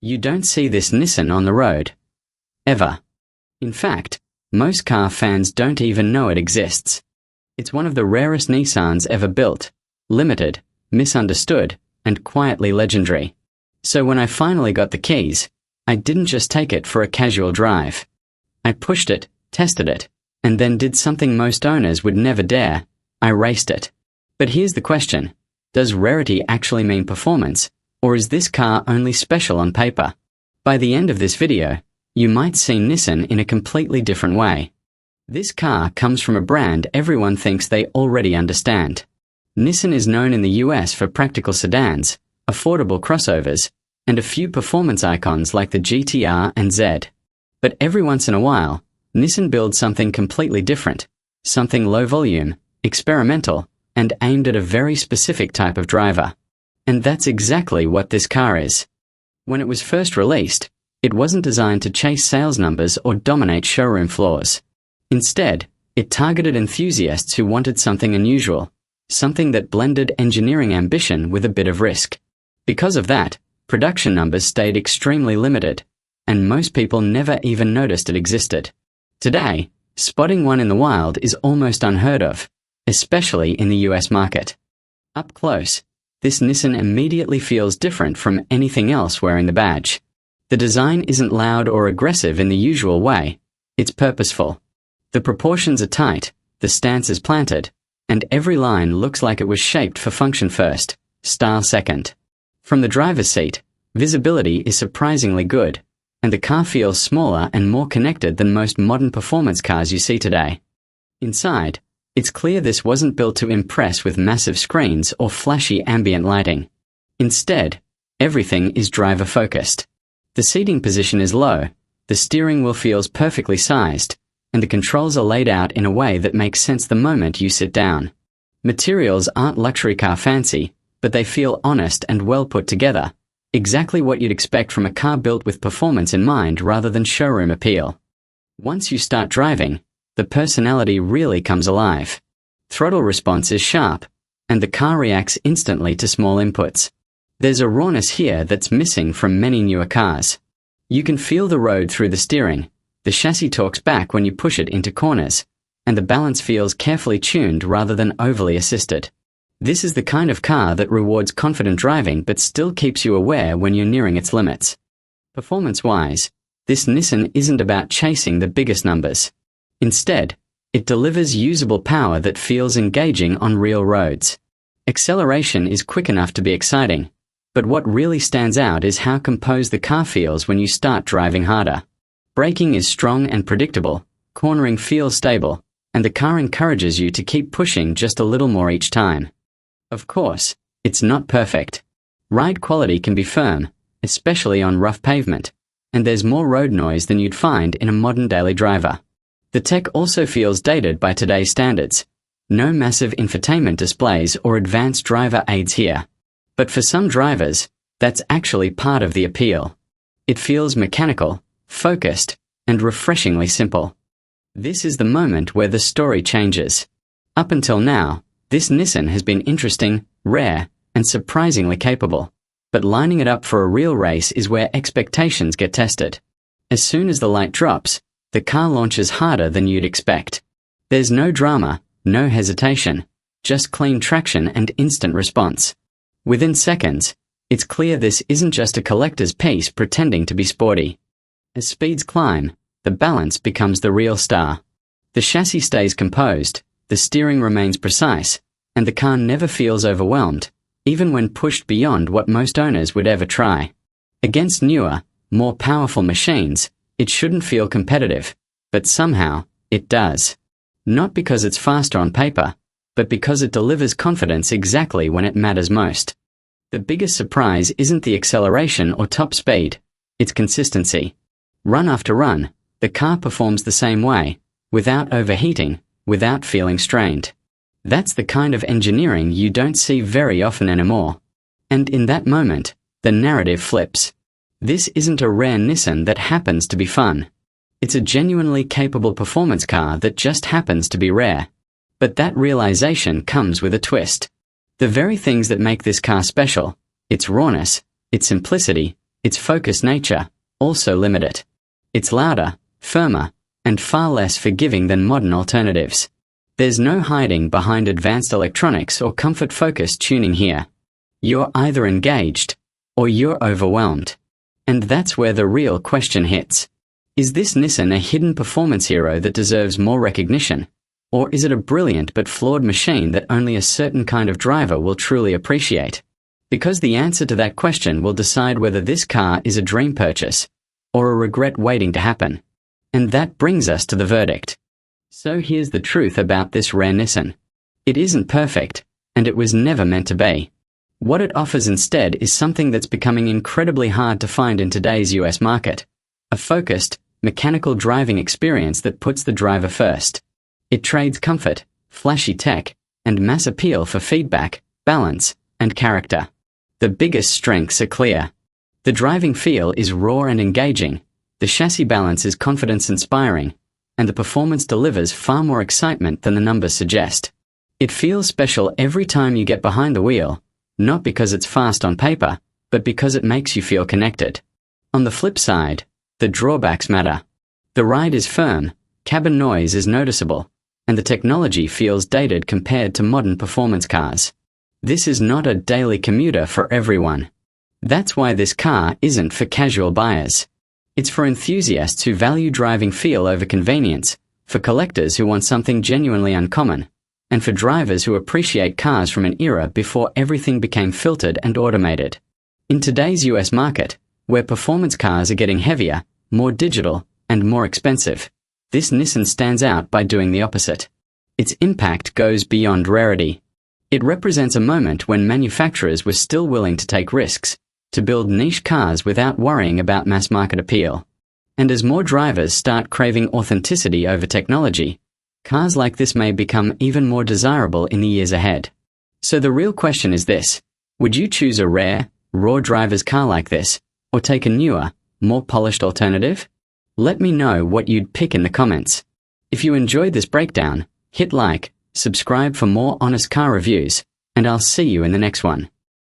You don't see this Nissan on the road. Ever. In fact, most car fans don't even know it exists. It's one of the rarest Nissans ever built, limited, misunderstood, and quietly legendary. So when I finally got the keys, I didn't just take it for a casual drive. I pushed it, tested it, and then did something most owners would never dare. I raced it. But here's the question. Does rarity actually mean performance, or is this car only special on paper? By the end of this video, you might see Nissan in a completely different way. This car comes from a brand everyone thinks they already understand. Nissan is known in the US for practical sedans, affordable crossovers, and a few performance icons like the GT-R and Z. But every once in a while, Nissan builds something completely different, something low volume, experimental, and aimed at a very specific type of driver. And that's exactly what this car is. When it was first released, it wasn't designed to chase sales numbers or dominate showroom floors. Instead, it targeted enthusiasts who wanted something unusual, something that blended engineering ambition with a bit of risk. Because of that, production numbers stayed extremely limited, and most people never even noticed it existed. Today, spotting one in the wild is almost unheard of, especially in the US market. Up close, this Nissan immediately feels different from anything else wearing the badge. The design isn't loud or aggressive in the usual way, it's purposeful. The proportions are tight, the stance is planted, and every line looks like it was shaped for function first, style second. From the driver's seat, visibility is surprisingly good, and the car feels smaller and more connected than most modern performance cars you see today. Inside, it's clear this wasn't built to impress with massive screens or flashy ambient lighting. Instead, everything is driver-focused. The seating position is low, the steering wheel feels perfectly sized, and the controls are laid out in a way that makes sense the moment you sit down. Materials aren't luxury car fancy, but they feel honest and well put together, exactly what you'd expect from a car built with performance in mind rather than showroom appeal. Once you start driving, the personality really comes alive. Throttle response is sharp, and the car reacts instantly to small inputs. There's a rawness here that's missing from many newer cars. You can feel the road through the steering, the chassis talks back when you push it into corners, and the balance feels carefully tuned rather than overly assisted. This is the kind of car that rewards confident driving but still keeps you aware when you're nearing its limits. Performance-wise, this Nissan isn't about chasing the biggest numbers. Instead, it delivers usable power that feels engaging on real roads. Acceleration is quick enough to be exciting, but what really stands out is how composed the car feels when you start driving harder. Braking is strong and predictable, cornering feels stable, and the car encourages you to keep pushing just a little more each time. Of course, it's not perfect. Ride quality can be firm, especially on rough pavement, and there's more road noise than you'd find in a modern daily driver. The tech also feels dated by today's standards. No massive infotainment displays or advanced driver aids here. But for some drivers, that's actually part of the appeal. It feels mechanical, focused, and refreshingly simple. This is the moment where the story changes. Up until now, this Nissan has been interesting, rare, and surprisingly capable. But lining it up for a real race is where expectations get tested. As soon as the light drops, the car launches harder than you'd expect. There's no drama, no hesitation, just clean traction and instant response. Within seconds, it's clear this isn't just a collector's piece pretending to be sporty. As speeds climb, the balance becomes the real star. The chassis stays composed, the steering remains precise, and the car never feels overwhelmed, even when pushed beyond what most owners would ever try. Against newer, more powerful machines, it shouldn't feel competitive, but somehow, it does. Not because it's faster on paper, but because it delivers confidence exactly when it matters most. The biggest surprise isn't the acceleration or top speed, it's consistency. Run after run, the car performs the same way, without overheating, without feeling strained. That's the kind of engineering you don't see very often anymore. And in that moment, the narrative flips. This isn't a rare Nissan that happens to be fun. It's a genuinely capable performance car that just happens to be rare. But that realization comes with a twist. The very things that make this car special, its rawness, its simplicity, Its focused nature also limit it. It's louder, firmer, and far less forgiving than modern alternatives. There's no hiding behind advanced electronics or comfort-focused tuning here. You're either engaged, or you're overwhelmed. And that's where the real question hits. Is this Nissan a hidden performance hero that deserves more recognition? Or is it a brilliant but flawed machine that only a certain kind of driver will truly appreciate? Because the answer to that question will decide whether this car is a dream purchase, or a regret waiting to happen. And that brings us to the verdict. So here's the truth about this rare Nissan. It isn't perfect, and it was never meant to be. What it offers instead is something that's becoming incredibly hard to find in today's US market. A focused, mechanical driving experience that puts the driver first. It trades comfort, flashy tech, and mass appeal for feedback, balance, and character. The biggest strengths are clear. The driving feel is raw and engaging, the chassis balance is confidence-inspiring, and the performance delivers far more excitement than the numbers suggest. It feels special every time you get behind the wheel, not because it's fast on paper, but because it makes you feel connected. On the flip side, the drawbacks matter. The ride is firm, cabin noise is noticeable, and the technology feels dated compared to modern performance cars. This is not a daily commuter for everyone. That's why this car isn't for casual buyers. It's for enthusiasts who value driving feel over convenience, for collectors who want something genuinely uncommon, and for drivers who appreciate cars from an era before everything became filtered and automated. In today's US market, where performance cars are getting heavier, more digital, and more expensive, this Nissan stands out by doing the opposite. Its impact goes beyond rarity. It represents a moment when manufacturers were still willing to take risks, to build niche cars without worrying about mass market appeal. And as more drivers start craving authenticity over technology, cars like this may become even more desirable in the years ahead. So the real question is this: would you choose a rare, raw driver's car like this, or take a newer, more polished alternative? Let me know what you'd pick in the comments. If you enjoyed this breakdown, hit like, subscribe for more honest car reviews, and I'll see you in the next one.